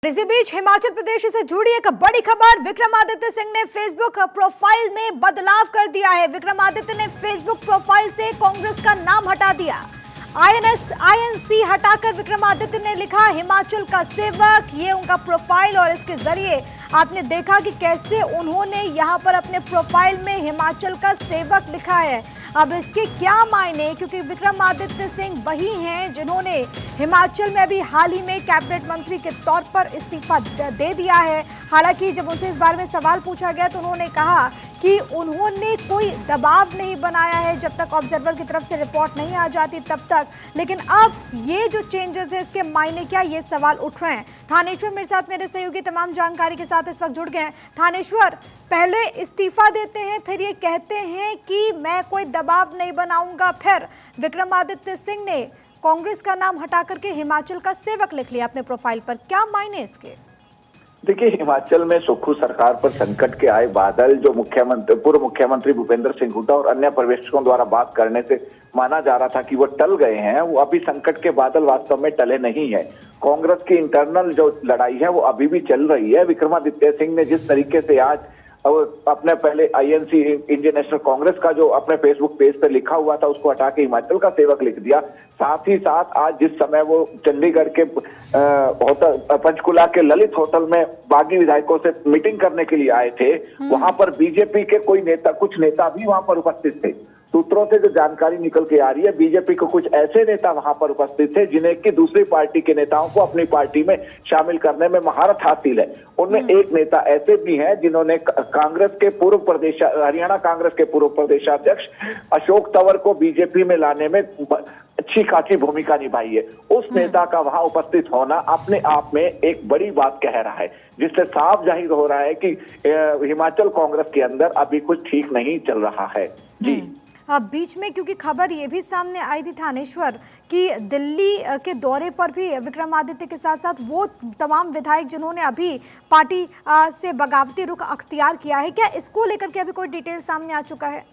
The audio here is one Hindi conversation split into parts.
इसी बीच हिमाचल प्रदेश से जुड़ी एक बड़ी खबर, विक्रमादित्य सिंह ने फेसबुक प्रोफाइल में बदलाव कर दिया है। विक्रमादित्य ने फेसबुक प्रोफाइल से कांग्रेस का नाम हटा दिया। INC हटाकर विक्रमादित्य ने लिखा हिमाचल का सेवक। ये उनका प्रोफाइल और इसके जरिए आपने देखा कि कैसे उन्होंने यहां पर अपने प्रोफाइल में हिमाचल का सेवक लिखा है। अब इसके क्या मायने, क्योंकि विक्रमादित्य सिंह वही हैं जिन्होंने हिमाचल में अभी हाल ही में कैबिनेट मंत्री के तौर पर इस्तीफा दे दिया है। हालांकि जब उनसे इस बारे में सवाल पूछा गया तो उन्होंने कहा कि उन्होंने कोई दबाव नहीं बनाया है, जब तक ऑब्जर्वर की तरफ से रिपोर्ट नहीं आ जाती तब तक। लेकिन अब ये जो चेंजेस है इसके मायने क्या, ये सवाल उठ रहे हैं। थानेश्वर मेरे साथ, मेरे सहयोगी तमाम जानकारी के साथ इस वक्त जुड़ गए हैं। थानेश्वर, पहले इस्तीफा देते हैं, फिर ये कहते हैं कि मैं कोई दबाव नहीं बनाऊंगा, फिर विक्रमादित्य सिंह ने कांग्रेस का नाम हटा करके हिमाचल का सेवक लिख लिया अपने प्रोफाइल पर। क्या मायने इसके? देखिए, हिमाचल में सुक्खू सरकार पर संकट के आए बादल जो पूर्व मुख्यमंत्री भूपेंद्र सिंह हुड्डा और अन्य पर्यवेक्षकों द्वारा बात करने से माना जा रहा था कि वो टल गए हैं, वो अभी संकट के बादल वास्तव में टले नहीं है। कांग्रेस की इंटरनल जो लड़ाई है वो अभी भी चल रही है। विक्रमादित्य सिंह ने जिस तरीके से आज अपने पहले INC इंडियन नेशनल कांग्रेस का जो अपने फेसबुक पेज पर लिखा हुआ था उसको हटा के हिमाचल का सेवक लिख दिया। साथ ही साथ आज जिस समय वो चंडीगढ़ के होटल पंचकुला के ललित होटल में बागी विधायकों से मीटिंग करने के लिए आए थे, वहां पर बीजेपी के कुछ नेता भी वहां पर उपस्थित थे। सूत्रों से जो जानकारी निकल के आ रही है, बीजेपी को कुछ ऐसे नेता वहां पर उपस्थित थे जिन्हें कि दूसरी पार्टी के नेताओं को अपनी पार्टी में शामिल करने में महारत हासिल है। उनमें एक नेता ऐसे भी हैं जिन्होंने कांग्रेस के हरियाणा कांग्रेस के पूर्व प्रदेशाध्यक्ष अशोक तंवर को बीजेपी में लाने में अच्छी खासी भूमिका निभाई है। उस नेता का वहां उपस्थित होना अपने आप में एक बड़ी बात कह रहा है, जिससे साफ जाहिर हो रहा है कि हिमाचल कांग्रेस के अंदर अभी कुछ ठीक नहीं चल रहा है। जी, अब बीच में क्योंकि खबर ये भी सामने आई थी थानेश्वर कि दिल्ली के दौरे पर भी विक्रमादित्य के साथ साथ वो तमाम विधायक जिन्होंने अभी पार्टी से बगावती रुख अख्तियार किया है, क्या इसको लेकर के अभी कोई डिटेल सामने आ चुका है?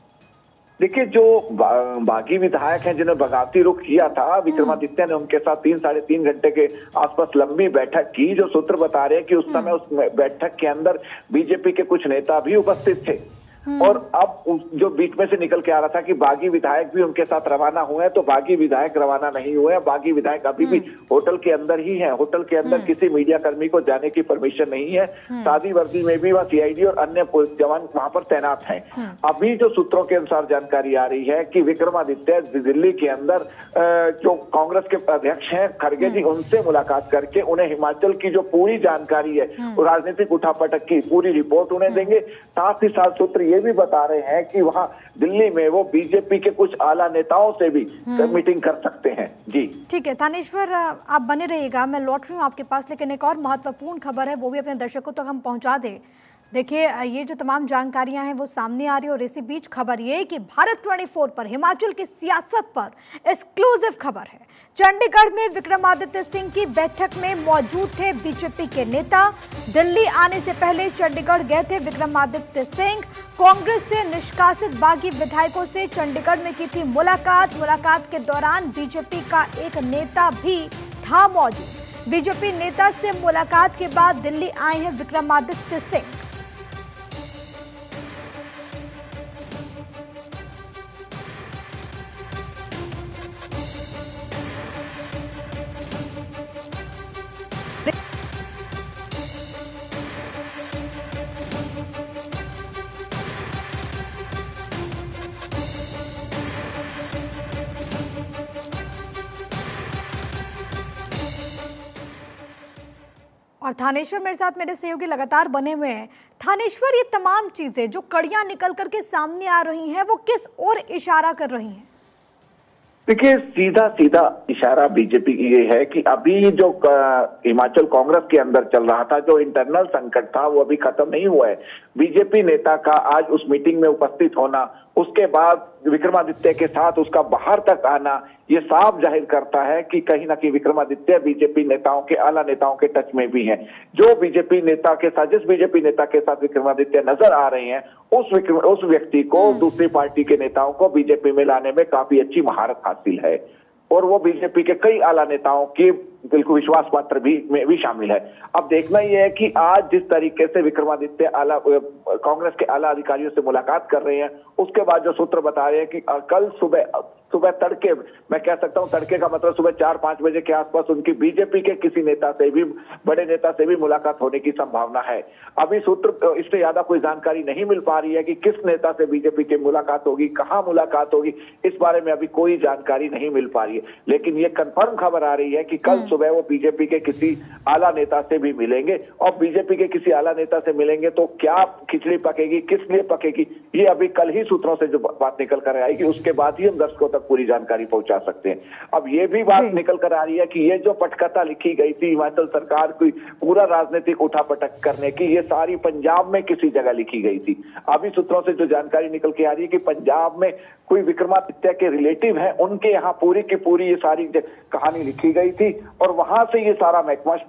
देखिए, जो बागी विधायक हैं जिन्होंने बगावती रुख किया था, विक्रमादित्य ने उनके साथ 3-3.5 घंटे के आसपास लंबी बैठक की। जो सूत्र बता रहे हैं कि उस समय उस बैठक के अंदर बीजेपी के कुछ नेता भी उपस्थित थे। और अब जो बीच में से निकल के आ रहा था कि बागी विधायक भी उनके साथ रवाना हुए हैं, तो बागी विधायक रवाना नहीं हुए हैं। बागी विधायक अभी भी होटल के अंदर ही हैं। होटल के अंदर किसी मीडिया कर्मी को जाने की परमिशन नहीं है। सादी वर्दी में भी वह CID और अन्य पुलिस जवान वहां पर तैनात हैं। अभी जो सूत्रों के अनुसार जानकारी आ रही है कि विक्रमादित्य दिल्ली के अंदर जो कांग्रेस के अध्यक्ष हैं खड़गे जी, उनसे मुलाकात करके उन्हें हिमाचल की जो पूरी जानकारी है, राजनीतिक उठापटक की पूरी रिपोर्ट उन्हें देंगे। साथ ही साथ सूत्र ये भी बता रहे हैं कि वहां दिल्ली में वो बीजेपी के कुछ आला नेताओं से भी मीटिंग कर सकते हैं। जी ठीक है थानेश्वर, आप बने रहिएगा, मैं लौट रही हूँ आपके पास। लेकिन एक और महत्वपूर्ण खबर है, वो भी अपने दर्शकों तक हम पहुंचा दें। देखिए, ये जो तमाम जानकारियां हैं वो सामने आ रही है और इसी बीच खबर ये कि भारत 24 पर हिमाचल की सियासत पर एक्सक्लूसिव खबर है। चंडीगढ़ में विक्रमादित्य सिंह की बैठक में मौजूद थे बीजेपी के नेता। दिल्ली आने से पहले चंडीगढ़ गए थे विक्रमादित्य सिंह। कांग्रेस से निष्कासित बागी विधायकों से चंडीगढ़ में की थी मुलाकात के दौरान बीजेपी का एक नेता भी था मौजूद। बीजेपी नेता से मुलाकात के बाद दिल्ली आए हैं विक्रमादित्य सिंह। और थानेश्वर मेरे साथ, मेरे सहयोगी लगातार बने हुए हैं। थानेश्वर, ये तमाम चीजें जो कड़ियां निकल करके सामने आ रही हैं वो किस ओर इशारा कर रही हैं? देखिए, सीधा इशारा बीजेपी की ये है कि अभी जो हिमाचल कांग्रेस के अंदर चल रहा था, जो इंटरनल संकट था, वो अभी खत्म नहीं हुआ है। बीजेपी नेता का आज उस मीटिंग में उपस्थित होना, उसके बाद विक्रमादित्य के साथ उसका बाहर तक आना, ये साफ जाहिर करता है कि कहीं ना कहीं विक्रमादित्य बीजेपी नेताओं के आला नेताओं के टच में भी हैं। जो बीजेपी नेता के साथ, जिस बीजेपी नेता के साथ विक्रमादित्य नजर आ रहे हैं, उस व्यक्ति को दूसरी पार्टी के नेताओं को बीजेपी में लाने में काफी अच्छी महारत हासिल है। और वो बीजेपी के कई आला नेताओं की बिल्कुल विश्वास पात्र भी में भी शामिल है। अब देखना यह है कि आज जिस तरीके से विक्रमादित्य कांग्रेस के आला अधिकारियों से मुलाकात कर रहे हैं, उसके बाद जो सूत्र बता रहे हैं कि कल सुबह तड़के, मैं कह सकता हूं तड़के का मतलब सुबह 4-5 बजे के आसपास उनकी बीजेपी के किसी नेता से भी, बड़े नेता से भी मुलाकात होने की संभावना है। अभी सूत्र इससे ज्यादा कोई जानकारी नहीं मिल पा रही है कि किस नेता से बीजेपी की मुलाकात होगी, कहां मुलाकात होगी, इस बारे में अभी कोई जानकारी नहीं मिल पा रही है। लेकिन ये कंफर्म खबर आ रही है कि कल सुबह वो बीजेपी के किसी आला नेता से भी मिलेंगे, और बीजेपी के किसी आला नेता से मिलेंगे तो क्या खिचड़ी पकेगी, किस लिए पकेगी, ये अभी कल ही सूत्रों से जो बात निकल कर आएगी उसके बाद ही हम दर्शकों तक पूरी जानकारी पहुंचा सकते हैं। अब ये भी बात निकल कर आ रही है कि ये जो पटकथा लिखी गई थी हिमाचल सरकार की पूरा राजनीतिक उठापटक करने की, ये सारी पंजाब में किसी जगह लिखी गई थी। अभी सूत्रों से जो जानकारी निकल के आ रही है कि पंजाब में कोई विक्रमादित्य के रिलेटिव हैं, उनके यहाँ पूरी की पूरी ये सारी कहानी लिखी गई थी और वहां से ये सारा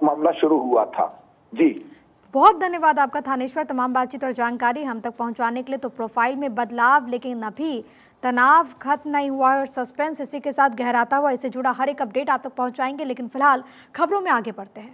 मामला शुरू हुआ था। जी बहुत धन्यवाद आपका थानेश्वर, तमाम बातचीत और जानकारी हम तक पहुंचाने के लिए। तो प्रोफाइल में बदलाव, लेकिन अभी तनाव खत्म नहीं हुआ और सस्पेंस इसी के साथ गहराता हुआ, इससे जुड़ा हर एक अपडेट आप तक पहुंचाएंगे। लेकिन फिलहाल खबरों में आगे बढ़ते हैं।